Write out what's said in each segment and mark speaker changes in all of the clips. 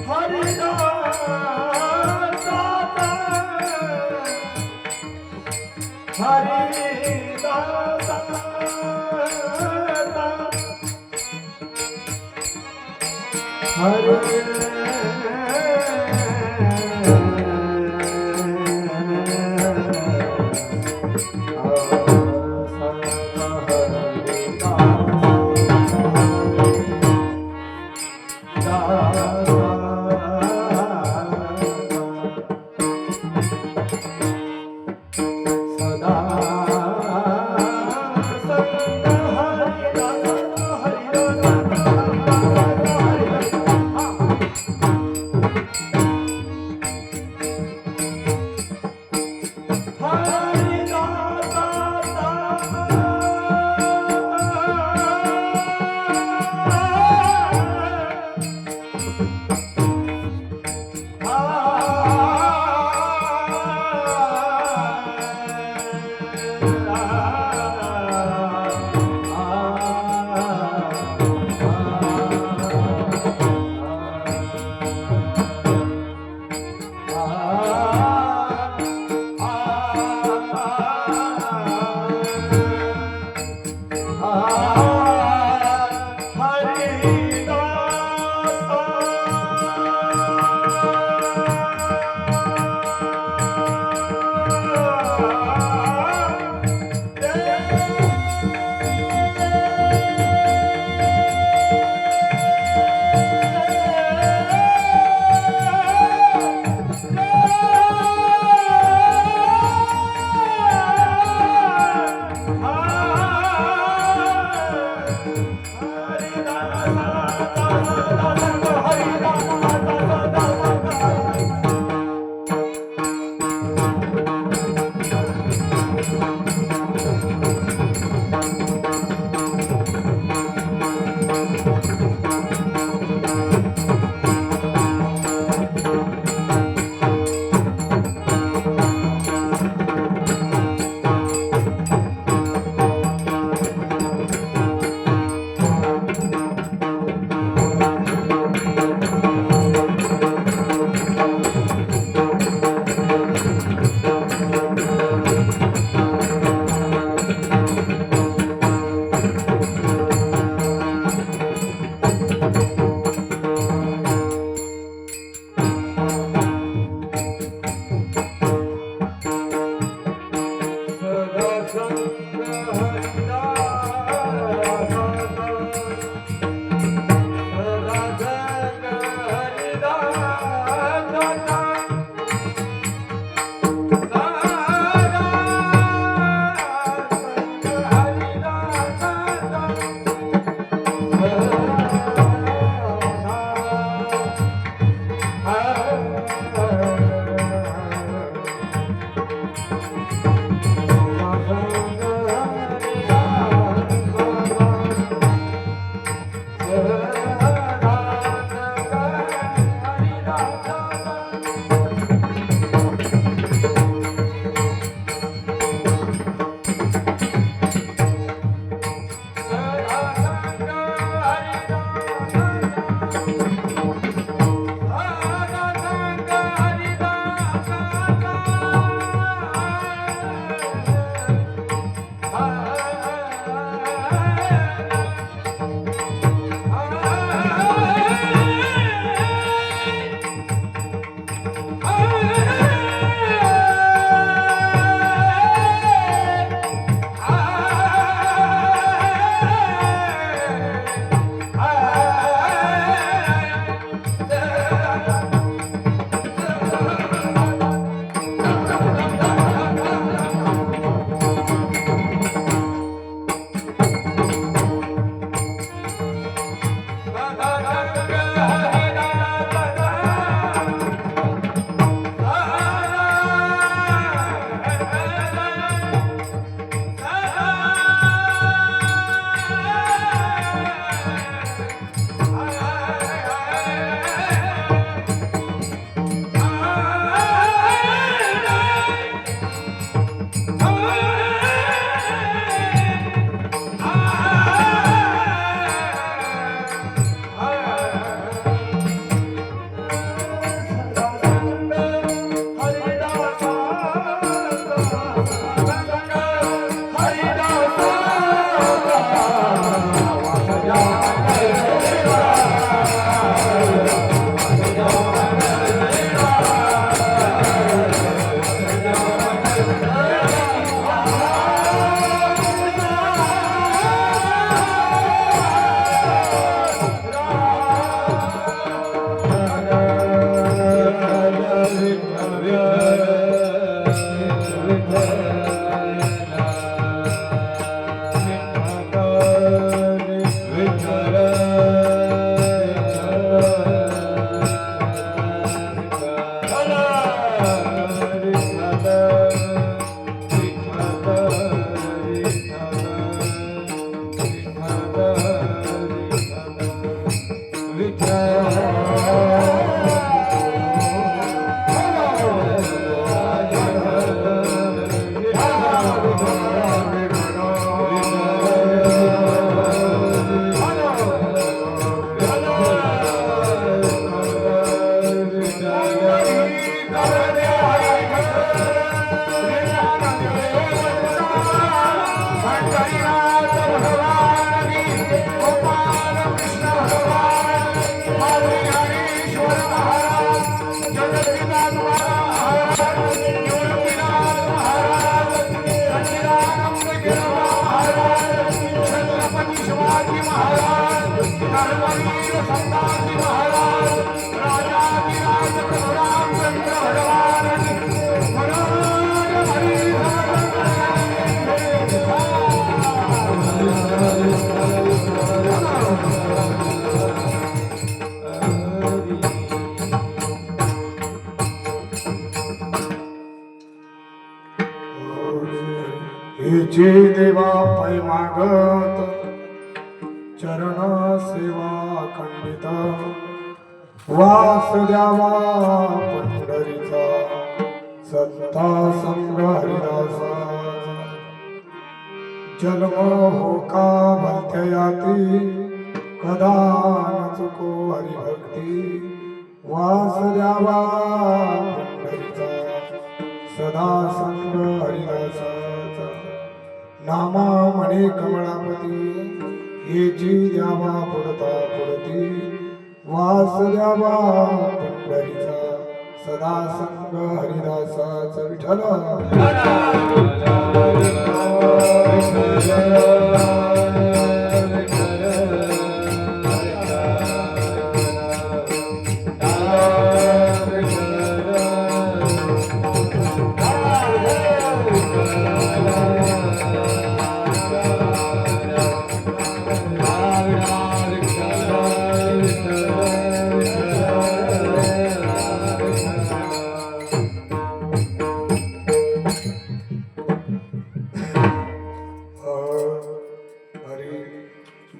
Speaker 1: हरिदास गोपाल कृष्ण भगवान माऊली ज्ञानेश्वर महाराज जगद्विदा महाराज योगीनाथ महाराज सच्चिदानंद गिरवा महाराज छत्रपती शिवाजी महाराज धर्मवीर संभाजी महाराज राजाधिराज रामचंद्र भगवान मनोज हरी
Speaker 2: हेची देवा पै मागत चरण सेवा खंडित वास द्यावा पंढरीचा सत्ता संग हरिदासा जन्म हो का भलत्याती कदा न चुको हरिभक्ती वास द्यावा पंढरीचा सदा संग हरिदासा नामा म्हणे कमळापती हेची द्यावा पुढता पुढती वास द्यावा पंढरीचा सदा संग हरिदासाचा विठ्ठल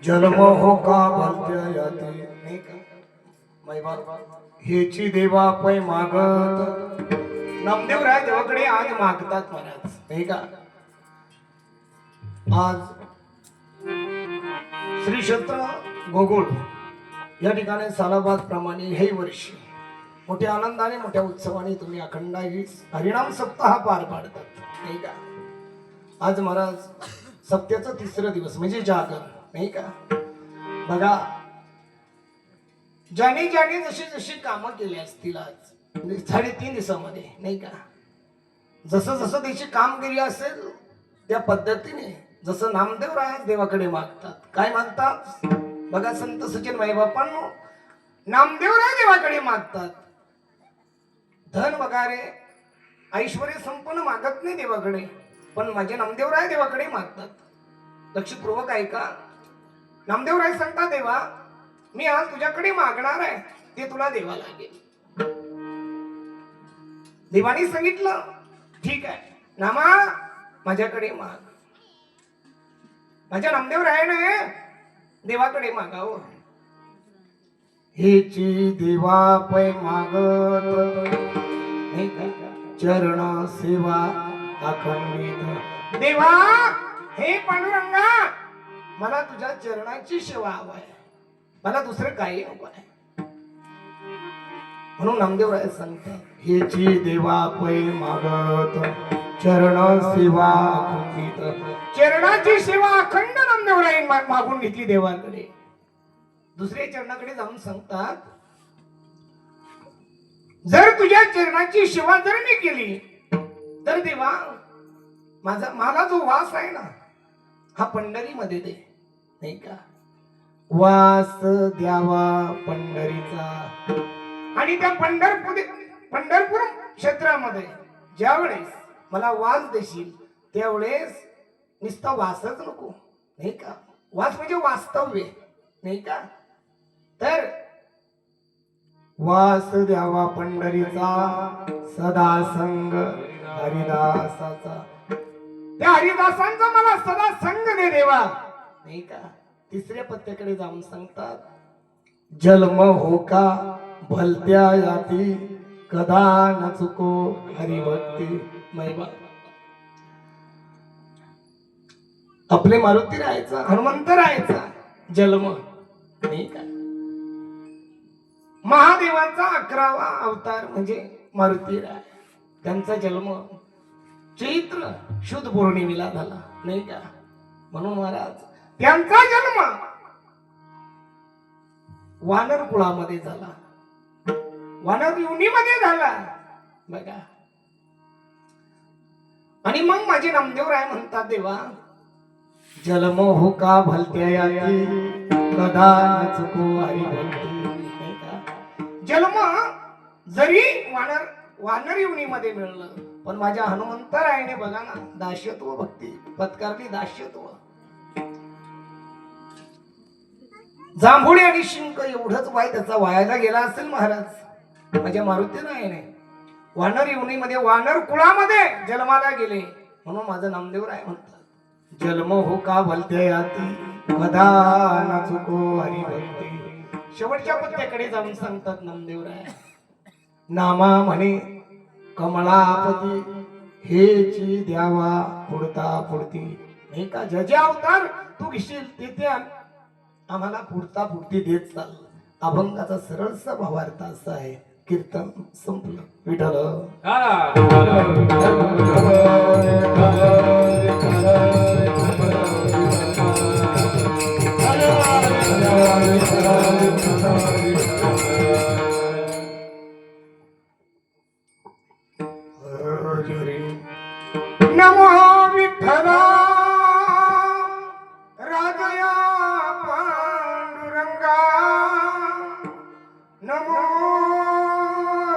Speaker 2: जन्म हो का भलत्या याती नाही का मैबा हेची देवा पै मागत नामदेवराय देवाकडे आज मागतात महाराज नाही का आज श्री क्षेत्र गोकुळ या ठिकाणी सालाबाद प्रमाणे हे वर्षी मोठ्या आनंदाने मोठ्या उत्सवाने तुम्ही अखंड हरिनाम सप्ताह पार पाडतात नाही का आज महाराज सप्त्याचा तिसरा दिवस म्हणजे जागर नाही का बघा ज्याने ज्याने जशी जशी कामं केली असतील आज 3.5 दिवसामध्ये नाही का जसं जसं त्याची कामगिरी असेल त्या पद्धतीने जसं नामदेवराय देवाकडे मागतात काय मागतात बघा संत सचिन माईबापांनो नामदेवराय देवाकडे मागतात धन वगैरे ऐश्वर संपन्न मागत नाही देवाकडे पण माझे नामदेवराय देवाकडे मागतात लक्षपूर्वक ऐका नामदेवराय सांगता देवा मी आज तुझ्याकडे मागणार आहे ते तुला देवा लागेल देवाने सांगितलं ठीक आहे नामा माझ्याकडे माग माझ्या नामदेवरायाने देवाकडे मागावं हेची देवा पै मागत चरण सेवा अखंडित देवा हे पांडुरंगा मला तुझ्या चरणाची सेवा हवी आहे मला दुसरं काही नको आहे म्हणून नामदेवराय सांगतात हेची देवा पै मागत चरण सेवा अखंडित चरणाची सेवा अखंड नामदेवराय मागून घेतली देवाकडे दुसऱ्या चरणाकडे जाऊन सांगतात जर तुझ्या चरणाची सेवा जर मी केली तर देवा मला जो वास आहे ना हा पंढरीमध्ये दे नाही का वास द्यावा पंढरीचा आणि त्या पंढरपूर क्षेत्रामध्ये ज्यावेळेस मला वास देशील त्यावेळेस नुसता वासच नको नाही का वास म्हणजे वास्तव्य नाही का तर वास द्यावा पंढरीचा सदा संग हरिदासाचा त्या हरिदासांचा मला सदा संग दे देवा नाही का तिसऱ्या पत्त्याकडे जाऊन सांगतात जन्म हो का भलत्या याती कदा न चुको हरिभक्ती मैबा आपले मारुती राहायचा हनुमंत राहायचा जन्म नाही का महादेवाचा 11वा अवतार म्हणजे मारुती राय त्यांचा जन्म चैत्र शुद्ध पौर्णिमेला झाला नाही का म्हणून महाराज त्यांचा जन्म वानर कुळामध्ये झाला, वानर योनीमध्ये झाला बघा. आणि मग माझे नामदेव राय म्हणतात, देवा जन्म हो का भलत्या याती कदा न चुको हरी भक्ती. नाही का? जन्म जरी वानर योनीमध्ये मिळलं, पण माझ्या हनुमंतरायाने बघा ना दास्यत्व भक्ती पत्कारली. दास्यत्व जांभुळे आणि शिंक एवढंच वाय त्याचा वायाला गेला असेल महाराज. माझ्या मारुतीरायाने वानर योनीमध्ये वानर कुळामध्ये जन्माला गेले, म्हणून माझं नामदेव राय म्हणतात जन्म हो का भलत्या याती कदा न चुको हरी भक्ती. शेवटच्या पत्त्याकडे जाऊन सांगतात नामदेव राय, नामा म्हणे कमळापती हेची द्यावा पुढता पुढती. नाही का? ज्याचे अवतार तू घेशील ते आम्हाला पुढता पुढती देत चाल. अभंगाचा सरळसा भावार्थ असा आहे. कीर्तन संपलं. विठ्ठल नमो विठ्ठला राजया पांडुरंगा. नमो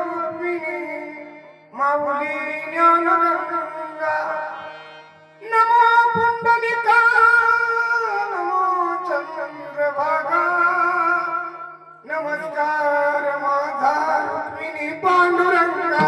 Speaker 2: रुक्मिणी माऊली ज्ञानगंगा. नमो पुंडलिका नमो चंद्रभागा. नमस्कार माझा रुक्मिणी पांडुरंगा.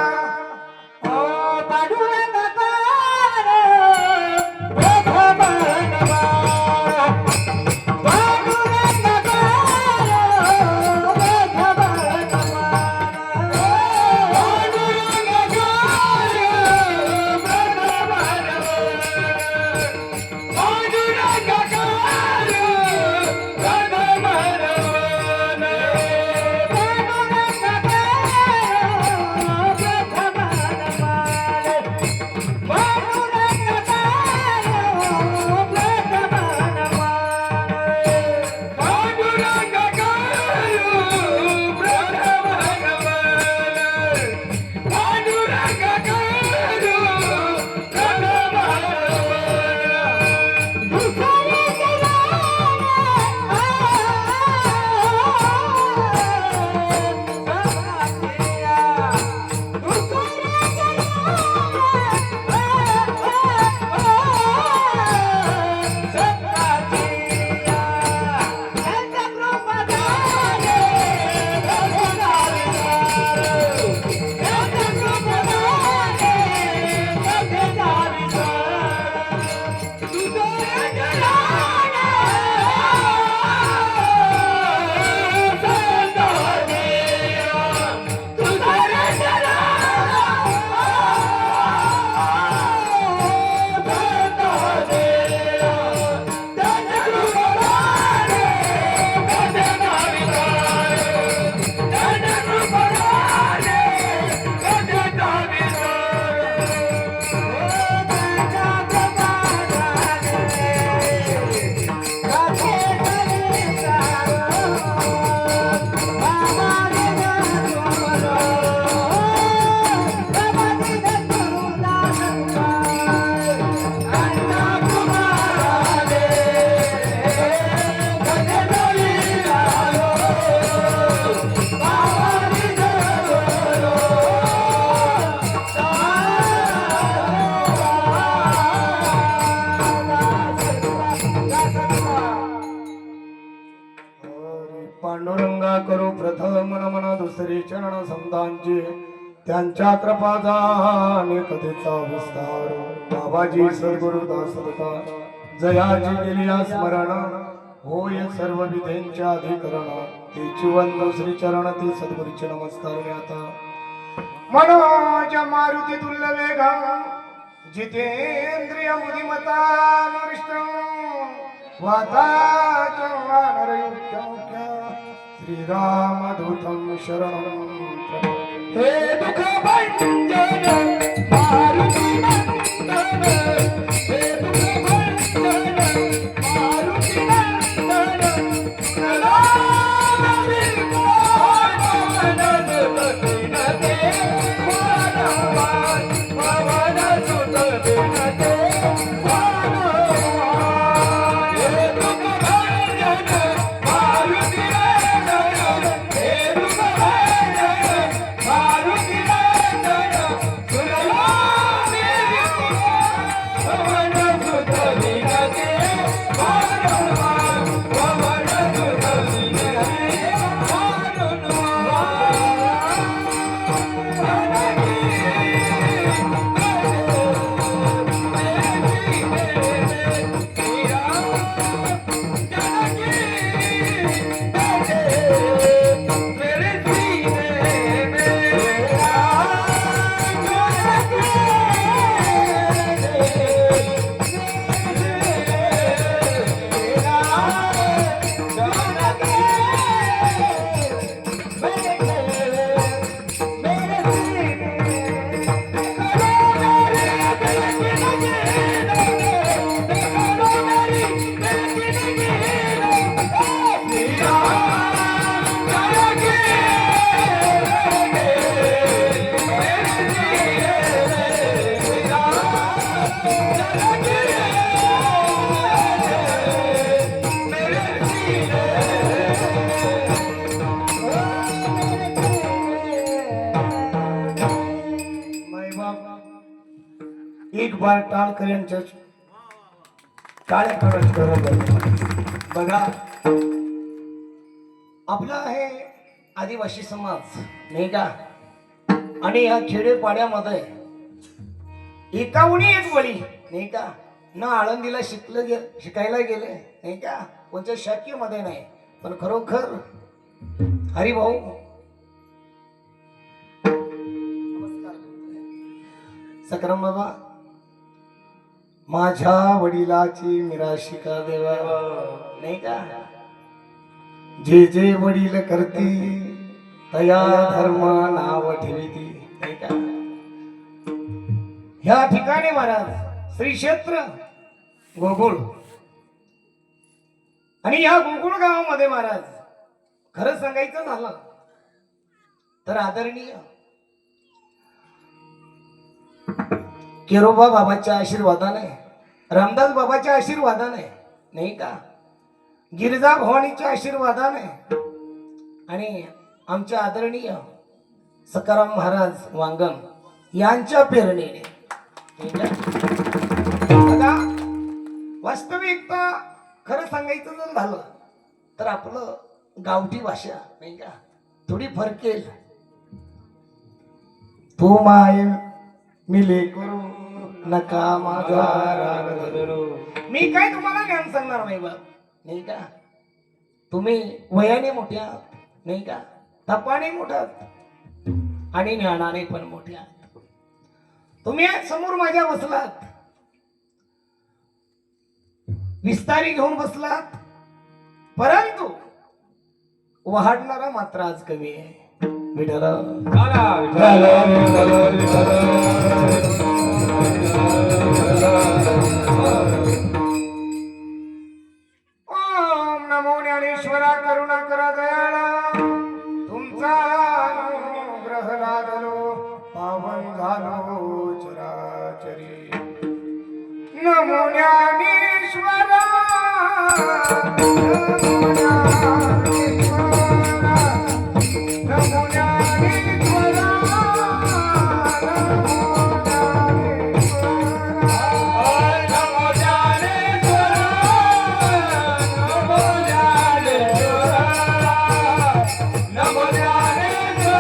Speaker 2: पांडुरंगा करू प्रथम नमन दुसरे चरण संतांचे त्यांच्या कृपाचा कथेचा विस्तार. बाबाजी सद्गुरु दासदत्ता जयाची केली स्मरण होय सर्व विधेंच्या अधिकरण. तेची वंद श्री चरण ते सद्गुरूचे नमस्कार. मी आता मनोज मारुती तुल्य वेगं जितेंद्रिय बुद्धिमता वाताचं वानरयुक्तं श्रीरामदूतं शरणं हे दुःख भंजन मारुती नंदन. हे दुःख भंजन मारुती नंदन. एक बार टाळकर यांच्या टाळ्या करत बघा. आपला आहे आदिवासी समाज नाही का, आणि या खेडेपाड्यामध्ये एकाहून एक वळी नाही का, ना आळंदीला शिकायला गेले नाही का, कोणत्या शाखेमध्ये नाही, पण खरोखर हरिभाऊ सकरम बाबा, माझ्या वडिलाची मिराशिका देवा नाही का, जे जे वडील करती तया धर्म नाव ठेविती नाही का. ह्या ठिकाणी महाराज श्री क्षेत्र गोकुळ, आणि या गोकुळ गावामध्ये महाराज खरं सांगायचं झालं तर आदरणीय केरोबा बाबाच्या आशीर्वादाने, रामदास बाबाच्या आशीर्वादाने नाही का, गिरिजा भवानीच्या आशीर्वादाने, आणि आमच्या आदरणीय सकाराम महाराज वांगम यांच्या प्रेरणेने बघा, वास्तविकता खरं सांगायचं जर झालं तर आपलं गावठी भाषा नाही का थोडी फरकेल. तू माय मिले करू नका माझा राग धरू. मी काय तुम्हाला ज्ञान सांगणार नाही बाब नाही का, तुम्ही वयाने मोठ्या नाही का, तपाने मोठ्या आणि ज्ञानाने पण मोठ्या. तुम्ही आज समोर माझ्या बसलात, विस्तारी घेऊन बसलात, परंतु वाढणारा मात्र आज कमी आहे. विठ्ठल ओम नमो ज्ञानेश्वरा करुणा करा दयाळा, तुमचा अनुग्रह लादलो पावन झालो चराचरी. नमो ज्ञानेश्वरा नमो ज्ञानेश्वरा नमो ज्ञानेश्वरा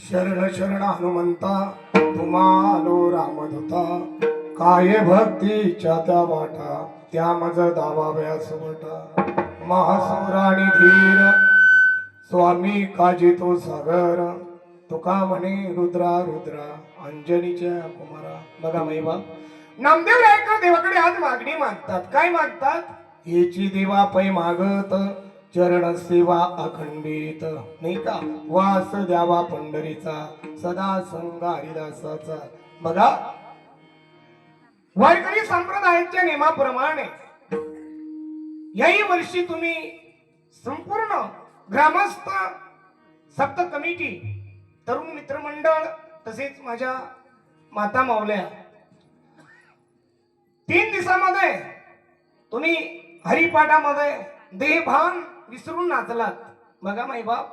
Speaker 2: शरण शरण हनुमंता तुम्हालो रामदूता, काय भक्तीच्या त्या वाटा त्या मज दावाव्या सुवटा. महासुराणी धीर स्वामी काजी तो सागर, तुका म्हणे रुद्रा रुद्रा अंजनीच्या कुमारा. बघा महिबा, नामदेव रायकर देवाकडे आज मागणी मागतात. काय मागतात? हेची देवा पै मागत चरण सेवा अखंडित नाही का, वास द्यावा पंढरीचा सदा संग हरिदासाचा. बघा, वारकरी संप्रदायाच्या नियमाप्रमाणे याही वर्षी तुम्ही संपूर्ण ग्रामस्थ सप्त कमिटी, तरुण मित्रमंडळ, तसेच माझ्या माता मावल्या 3 दिवसामध्ये तुम्ही हरिपाठामध्ये देहभान विसरून नाचलात. बघा माई बाप,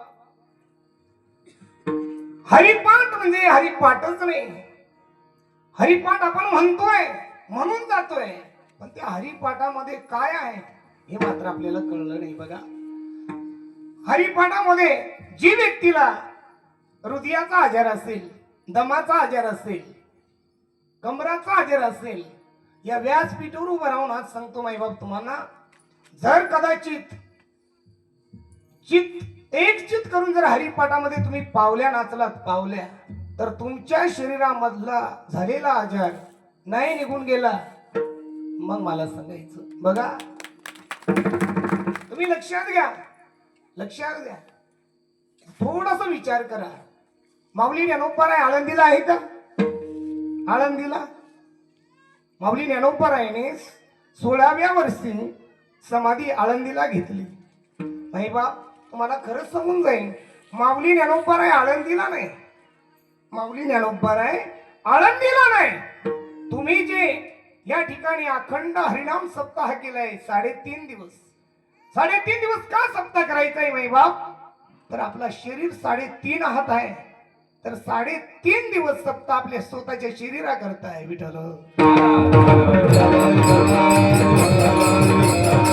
Speaker 2: हरिपाठ म्हणजे हरिपाठच नाही. हरिपाठ आपण म्हणतोय म्हणून जातोय, पण त्या हरिपाठामध्ये काय आहे हे मात्र आपल्याला कळलं नाही. बघा, हरिपाठामध्ये जी व्यक्तीला हृदयाचा आजार असेल, दमाचा आजार असेल, कमराचा आजार असेल, या व्यासपीठावर उभं राहून आज सांगतो माईबाप तुम्हाला, जर कदाचित चित्त एकचित करून जर हरिपाठामध्ये तुम्ही पावल्या नाचलात पावल्या, तर तुमच्या शरीरामधला झालेला आजार नाही निघून गेला, मग मला सांगायचं. बघा, तुम्ही लक्षात घ्या, लक्षात घ्या, थोडासा विचार करा. माऊली ज्ञानोबाराय आळंदीला आहे का? आळंदीला माऊली ज्ञानोबारायने 16व्या वर्षी समाधी आळंदीला घेतली. नाही बाप, तुम्हाला खरंच समजून जाईल, माऊली ज्ञानोबाराय आळंदीला नाही, माऊली ज्ञानोबाराय आळंदीला नाही. तुम्ही जे या ठिकाणी अखंड हरिनाम सप्ताह केलाय 3.5 दिवस, 3.5 दिवस का सप्ताह करायचा आहे बाप? तर आपला शरीर 3.5 हात आहे, तर 3.5 दिवस सप्ताह आपल्या स्वतःच्या शरीरा करताय विठ्ठल.